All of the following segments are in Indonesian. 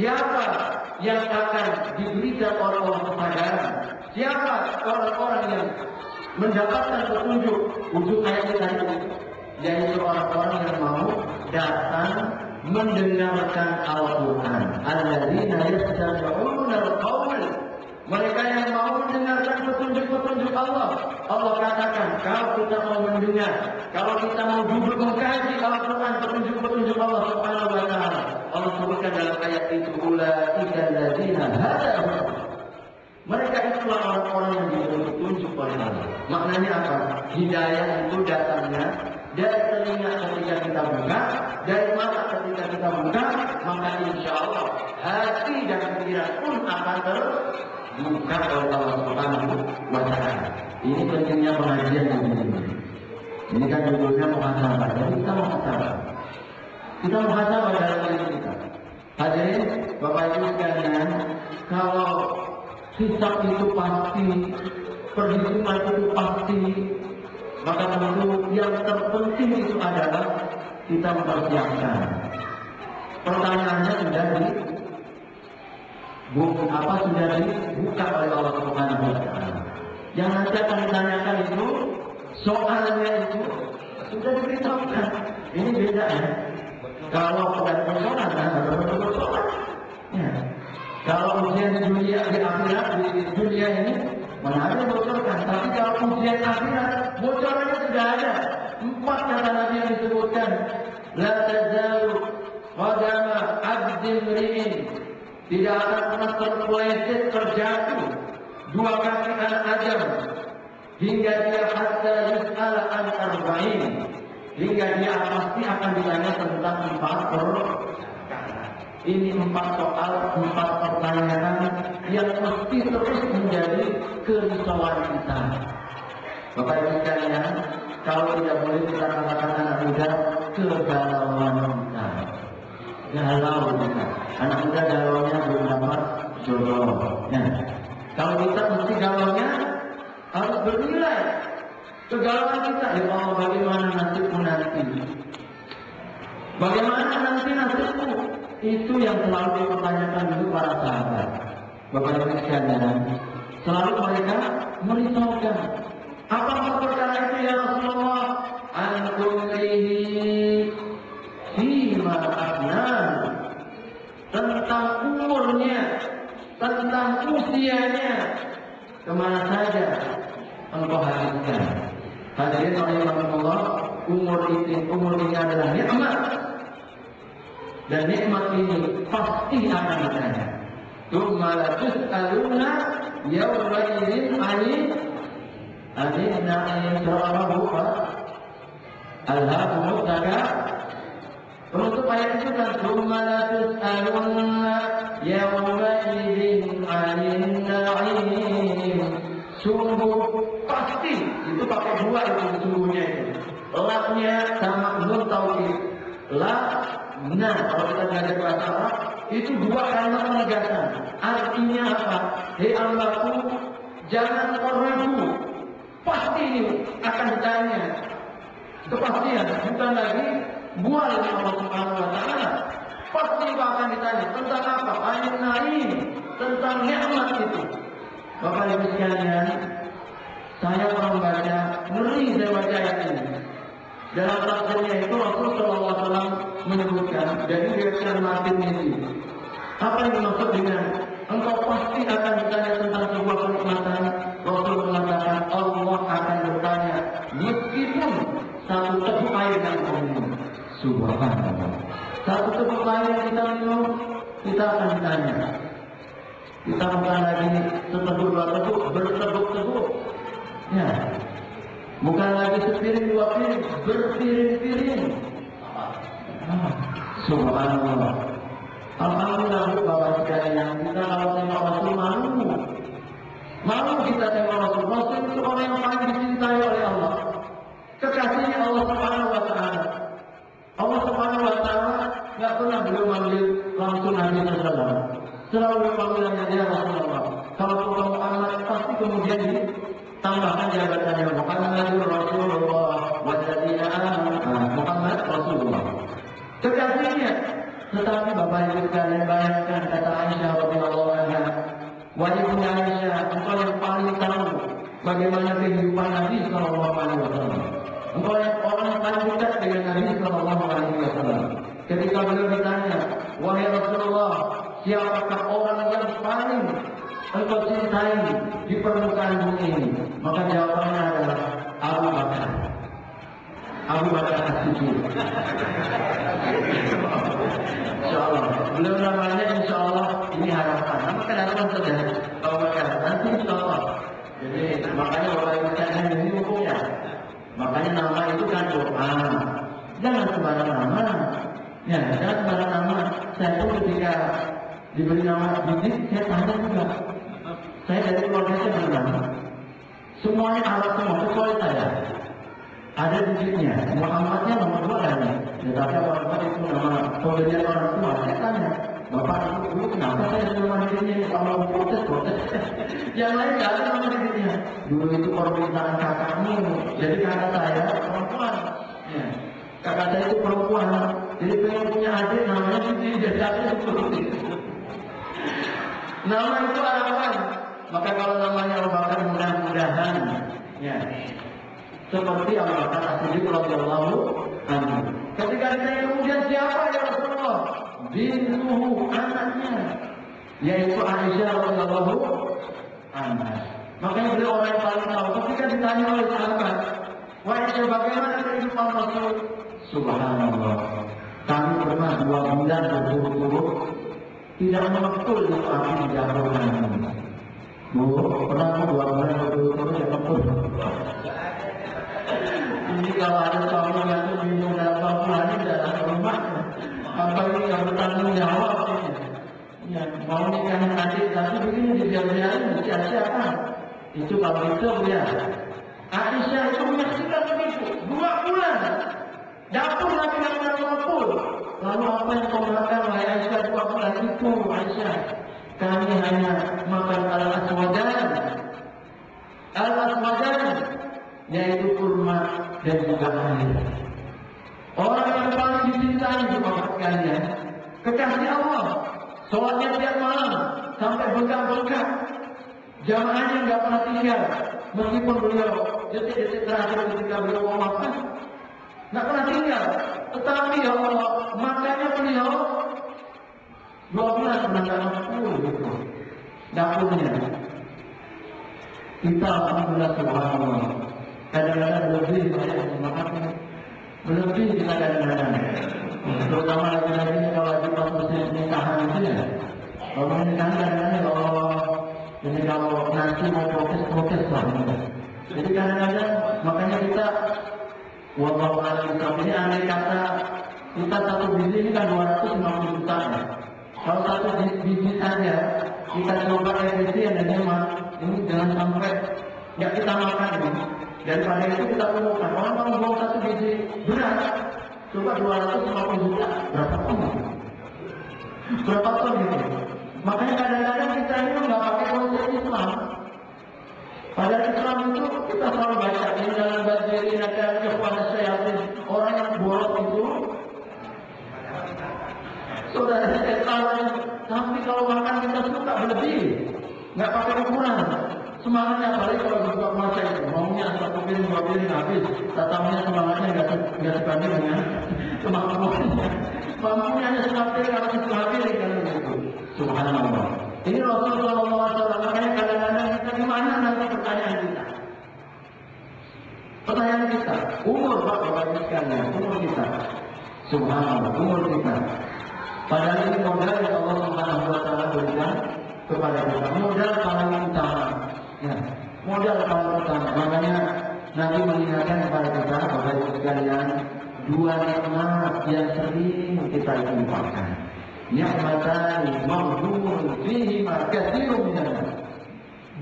Siapa yang akan diberikan oleh Allah kepadanya? Siapa orang-orang yang mendapatkan petunjuk? Ujung ayat tadi, yaitu orang-orang yang mau datang mendengarkan Al-Quran. Alladzina yastami'una al-qawl. Mereka yang mau mendengarkan petunjuk-petunjuk Allah. Allah katakan, kalau kita mau mendengar, kalau kita mau duduk mengkaji Al-Quran, petunjuk-petunjuk Allah Subhanahu wa Ta'ala, Allah sebutkan dalam ayat itu, ulaika alladzina hadahum. Mereka itulah orang-orang yang diberi petunjuk oleh Allah. Maknanya apa? Hidayah itu datangnya dari telinga ketika kita buka, dari mata ketika kita buka, maka insya Allah hati dan pikiran pun akan terbuka oleh Allah Subhanahu wa Ta'ala. Ini pentingnya pengajian ini. Ini kan judulnya muhasabah. Jadi kita muhasabah. Kita muhasabah dalam diri kita. Hadirin Bapak Ibu sekalian, kalau hisab itu pasti, perhitungan itu pasti, maka tentu yang terpenting itu adalah kita mempersiapkan. Pertanyaannya sudah dibuka oleh Allah Subhanahu wa Ta'ala. Yang nanti akan ditanyakan itu, soalnya itu sudah diberitahukan. Ini beda ya. Kalau bukan sholat, sholat. Ya. Kalau ujian di dunia, di akhirat, di dunia ini mana ada bocorkan. Tapi kalau ujian akhirat, bocorannya sudah ada. 4 kata Nabi yang disebutkan. La tazalu qadama abdin ri'in. Tidak akan pernah terpeleset, terjatuh 2 kaki anak Adam hingga dia hatta yus'ala an arba'in, hingga dia pasti akan ditanya tentang 4 perkara. Ini 4 soal, 4 pertanyaan yang mesti terus menjadi kerisauan kita. Bapak Ibu sekalian, kalau tidak boleh kita katakan anak muda, kegalauan kita. Galau kita. Anak muda galaunya belum dapat jodoh. Ya. Kalau kita mesti galaunya harus bernilai. Kegalauan kita, ya Allah, bagaimana nasibku nanti? Bagaimana nanti nasibku? Itu yang selalu dipertanyakan dulu para sahabat. Bapak Ibu sekalian, selalu mereka merisaukan. Apa perkara itu ya Rasulullah? An-kullihi fima afnan. Tentang umurnya, tentang usianya, kemana saja engkau habiskan. Hadirin rahimahullah, umur ini adalah nikmat. Dan nikmat ini pasti akan ditanya. Tsumma la tus'aluna yawma idzin 'anil na'im sarahu alhaakumut takasur. Penutup ayat itu kan tsumma la tus'aluna yawma idzin 'anil na'im. Sungguh pasti, itu pakai 2 itu sungguhnya itu. Laknya sama nun taukid. La. Nah, kalau kita belajar bahasa Arab, itu 2 kalimat penegasan. Artinya apa? Hei Allahku, jangan kau ragu. Pasti ini akan ditanya. Kepastian, bukan lagi bual Allah Subhanahu wa Ta'ala. Pasti itu akan ditanya tentang apa? Ayin naim, tentang nikmat itu. Bapak Ibu sekalian, saya pernah membaca, ngeri saya baca ayat ini. Dalam tafsirnya itu Rasulullah SAW menyebutkan dari riwayat Martin ini. Apa yang dimaksud dengan engkau pasti akan ditanya tentang sebuah kenikmatan? Rasul mengatakan Allah akan bertanya meskipun 1 teguk air yang kau minum. Subhanallah. 1 teguk air yang kita minum, kita akan ditanya. Kita bukan lagi seteguk 2 teguk, berteguk-teguk. Ya. Bukan lagi sepiring 2 piring, berpiring-piring. Subhanallah. Alhamdulillah Bapak sekalian, kita kalau tengok Rasul malu. Malu kita tengok Rasul. Rasul itu orang yang paling dicintai oleh Allah. Kekasihnya Allah Subhanahu wa Ta'ala. Allah Subhanahu wa Ta'ala nggak pernah beliau manggil langsung Nabi Sallallahu. Selalu panggilannya dia Rasulullah. Kalau Rasul Muhammad pasti kemudian tambahkan jabatannya Muhammadur Rasulullah walladzina amanu. Muhammad Rasulullah. Kekasihnya Tetapi Bapak Ibu sekalian bayangkan kata Aisyah radhiyallahu anha, wahai Bunda Aisyah, engkau yang paling tahu bagaimana kehidupan Nabi Sallallahu Alaihi Wasallam. Engkau yang orang yang paling dekat dengan Nabi Sallallahu Alaihi Wasallam. Ketika beliau ditanya, wahai Rasulullah, siapakah orang yang paling engkau cintai di permukaan bumi ini? Maka jawabannya adalah Abu Bakar. Abu Bakar As-Siddiq. Insyaallah. Beliau namanya insyaallah ini harapan. Nama kedatangan saja Abu Bakar. Nanti insyaallah. Jadi makanya Bapak Ibu sekalian ini hukumnya. Makanya nama itu kan doa. Jangan sembarang nama. Ya, jangan sembarang nama. Saya pun ketika diberi nama Bibit, saya tanya juga. Saya dari keluarga saya bernama. Semuanya Arab semua, kecuali saya. Ada bibitnya, Muhammadnya nomor 2 kan. Tetapi orang-orang itu nama pemberian orang tua. Saya tanya, Bapak Ibu kenapa saya nama bibitnya? Kalau protes. Yang lain nggak ada nama bibitnya. Dulu itu permintaan kakakmu, jadi kakak saya perempuan. Ya. Kakak saya itu perempuan, jadi pengen punya adik namanya bibit, jadi adik itu. Nama itu harapan. Maka kalau namanya Abu Bakar mudah-mudahan, ya. Seperti Abu Bakar As-Siddiq radhiyallahu anhu. Ketika ditanya kemudian siapa ya Rasulullah? Bintuhu, anaknya, yaitu Aisyah radhiyallahu anha. Makanya beliau orang yang paling tahu. Ketika ditanya oleh sahabat, wahai Aisyah, bagaimana kehidupan Rasul? Subhanallah. Kami pernah 2 bulan berturut-turut tidak menekul di api di dapur kami. Bu, pernah 2 bulan berturut-turut tidak menekul. Ini kalau ada suami yang bingung dalam bulan ini dalam rumah, apa ini yang bertanggung jawab ini? Ya, mau nikahin adik tapi begini dibiarin sia-siakan. Itu kalau itu ya. Aisyah itu menyaksikan begitu 2 bulan. Dapur Nabi yang mengumpul. Lalu apa yang kau makan wahai Aisyah 2 bulan itu Aisyah? Kami hanya makan al-aswadan. Al-aswadan yaitu kurma dan juga air. Orang yang paling dicintai Bapak sekalian, kekasih Allah, sholatnya tiap malam sampai bengkak-bengkak, jamaahnya nggak pernah tinggal, meskipun beliau detik-detik terakhir ketika beliau mau makan, nggak pernah tinggal. Tetapi ya Allah, makanya beliau 2 bulan pernah nggak masuk gitu dapurnya. Kita alhamdulillah subhanallah. Kadang-kadang lebih banyak makan, berlebih kita kadang-kadang. Terutama lagi-lagi kalau di proses nikahan itu ya. Kalau nikahan kadang-kadang kalau nanti mau protes lah. Jadi kadang-kadang makanya kita wallahu a'lam ini andai kata kita 1 biji ini kan 250 juta ya. Kalau 1 biji saja kita coba efisien dan hemat, ini jangan sampai nggak kita makan ini. Daripada itu kita temukan orang mau buang 1 biji beras, coba 250 juta, berapa ton? Berapa ton gitu? Makanya kadang-kadang kita ini nggak pakai konsep Islam. Pada Islam itu kita selalu baca ini dalam bajiri ada kepada syaitan, orang yang boros itu saudara setan. Tapi kalau makan kita suka berlebih, nggak pakai ukuran. Semangatnya apalagi kalau berbuka puasa itu maunya 1 piring 2 piring habis, tatamnya semangatnya nggak sebanding dengan kemampuannya. Mampunya hanya 1 piring atau 1 piring kan begitu. Subhanallah. Ini Rasulullah SAW. Makanya kadang-kadang kita gimana nanti pertanyaan kita? Pertanyaan kita, umur Bapak sekalian, umur kita. Subhanallah, umur kita. Padahal ini modal yang Allah Subhanahu wa Ta'ala berikan kepada kita. Modal paling utama. Ya, modal paling utama. Makanya Nabi mengingatkan kepada kita, Bapak Ibu sekalian, 2 nikmat yang sering kita lupakan. Nikmatani maghbun fihi ma katsirun minan.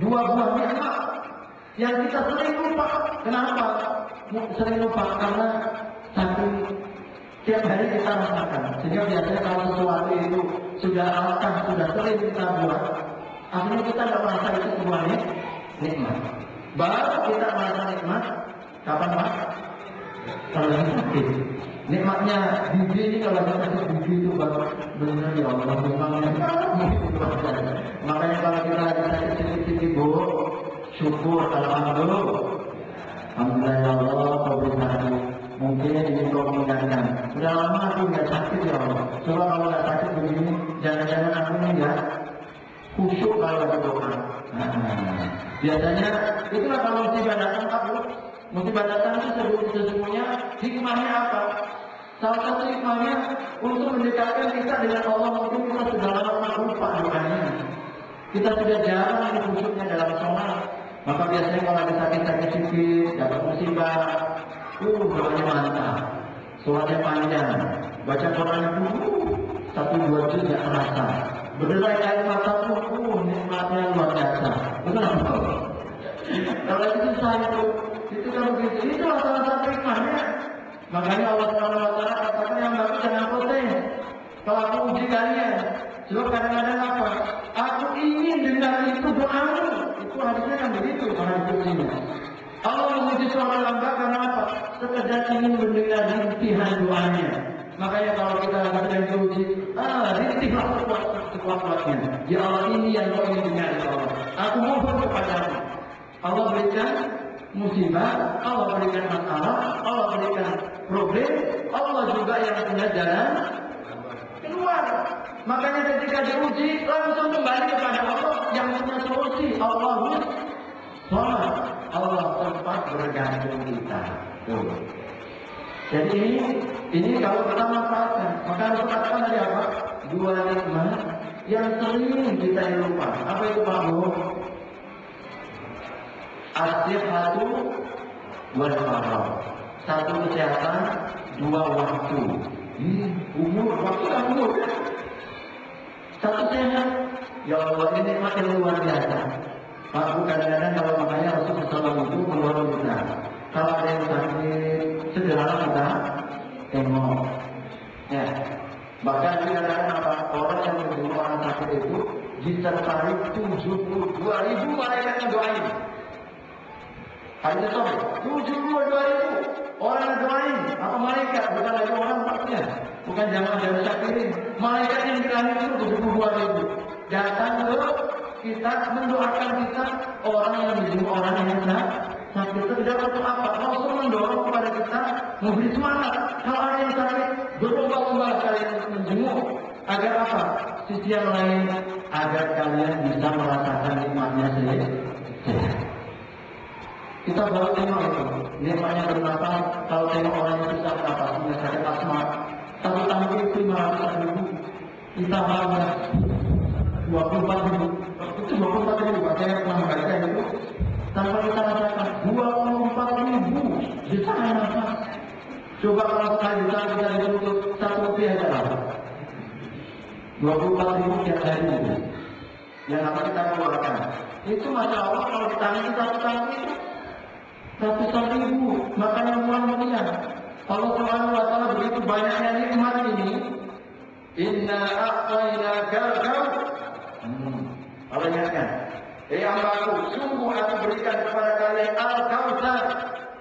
2 buah nikmat yang kita sering lupa. Kenapa? Sering lupa karena saking tiap hari kita rasakan. Sehingga biasanya kalau sesuatu itu sudah alkah, sudah sering kita buat, akhirnya kita tidak merasa itu sebuah nikmat. Baru kita merasa nikmat kapan Pak? Kalau lagi sakit. Nikmatnya gigi ini kalau kita sakit gigi itu benar ya Allah memangnya makanya kalau kita lagi sakit sedikit Bu, syukur alhamdulillah ya Allah kau beri sakit. Mungkin ini kau mengingatkan sudah lama aku nggak sakit ya Allah. Coba kalau nggak sakit begini, jangan-jangan aku ini ya khusyuk kalau ada doa. Biasanya itulah kalau musibah datang aku. Musibah datang itu sesungguhnya hikmahnya apa? Salah satu hikmahnya untuk mendekatkan kita dengan Allah. Mungkin kita sudah lama lupa doanya. Kita sudah jarang khusyuknya dalam sholat. Maka biasanya kalau ada sakit-sakit sedikit, dapat musibah, doanya mantap, sholatnya panjang, baca Qurannya dulu, 1-2 juz nggak terasa, berderai air mata pun, nikmatnya luar biasa. Itu apa? Kalau itu susah itu kan begitu. Itu salah satu hikmahnya. Makanya Allah Subhanahu Wa Taala katakan yang bagus jangan protes. Kalau aku uji kalian, sebab kadang-kadang apa? Aku ingin dengar itu doamu. Itu hadisnya kan begitu, hadis kutsinya. Allah memuji seorang hamba karena apa? Sekedar ingin mendengar rintihan doanya. Makanya kalau kita lagi sedang diuji, rintihlah sekuat-kuatnya. Ya Allah, ini yang kau ingin dengar ya Allah. Aku mohon kepadamu. Allah berikan musibah, Allah berikan masalah, Allah berikan problem, Allah juga yang punya jalan keluar. Makanya ketika diuji langsung kembali kepada Allah yang punya solusi. Allahumma sholat, Allah tempat bergantung kita. Tuh. Jadi ini kalau kita manfaatkan, maka harus katakan tadi apa? 2 nikmat yang sering kita lupa. Apa itu Pak Bu? As-sihhatu wal faragh. 1 kesehatan, 2 waktu. Umur, waktu kan umur. 1 sehat. Ya Allah, ini nikmat yang luar biasa. Pak Bu, kadang-kadang kalau makanya Rasulullah SAW itu menurut kita, kalau ada yang sakit, segera kita tengok. Ya. Bahkan kadang-kadang apa? Orang yang menjenguk orang sakit itu disertai 72.000 malaikat yang doain. Hadis sahih, 72.000 orang yang doain. Apa malaikat? Bukan lagi orang maksudnya. Bukan jamaah dari syakirin. Malaikat yang bilangin itu 72.000 datang ke kita mendoakan kita orang yang menjenguk orang yang sakit. Itu tidak untuk apa? Rasul mendorong kepada kita memberi semangat. Kalau ada yang sakit, berlomba-lomba kalian menjenguk. Agar apa? Sisi yang lain, agar kalian bisa merasakan nikmatnya sendiri. Kita baru tengok itu, nikmatnya berapa? Kalau tengok orang yang susah berapa? Punya sakit asma, 1 tangki 500.000. Kita malah 24.000. Itu 24.000. Saya pernah membaca itu. Tanpa kita rasakan 24.000 juta nafas. Coba kalau sekali juta kita dituntut 1 rupiah aja lah. 24.000 tiap hari itu. Yang apa kita keluarkan? Itu masya Allah kalau ditangani 1 tangki itu 100.000. Makanya mulia. Allah Subhanahu Wa Taala begitu banyaknya nikmat ini. Inna a'tainaka al-kautsar. Allah ingatkan. Hambaku, sungguh aku berikan kepada kalian al-kautsar.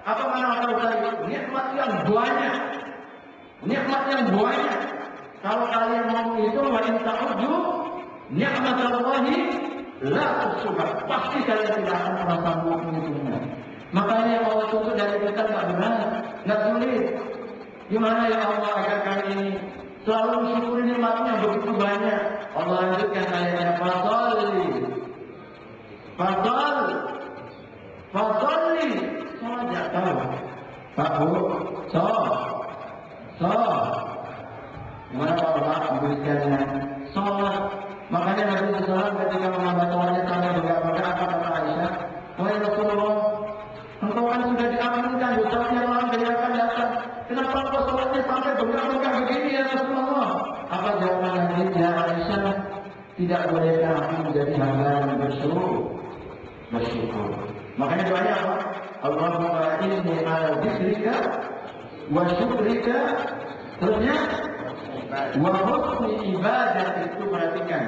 Apa makna al-kautsar itu? Nikmat yang banyak. Nikmat yang banyak. Kalau kalian mau itu, wa in ta'uddu ni'matallahi la tuhsuha. Pasti kalian tidak akan pernah sanggup menghitungnya. Makanya yang Allah tuntut dari kita nggak berat, nggak sulit. Gimana ya Allah agar kami ini selalu mensyukuri nikmatnya begitu banyak. Allah lanjutkan ayatnya, Fasalli. Sholat tak tahu. Pak Bu, gimana Pak Bapak memberikannya? Sholat. Makanya Nabi SAW ketika menambah sholatnya sampai berapa apa kata Aisyah, wahai Rasulullah, engkau kan sudah diampunkan dosanya orang yang akan datang. Kenapa engkau sholatnya sampai bengkak-bengkak begini ya Rasulullah? Apa jawaban Nabi? Ya Aisyah, tidak bolehkah aku menjadi hamba yang bersyukur? Makanya doanya apa? Allahumma inni ala dzikrika wa syukrika, terusnya wa husni ibadah. Itu perhatikan.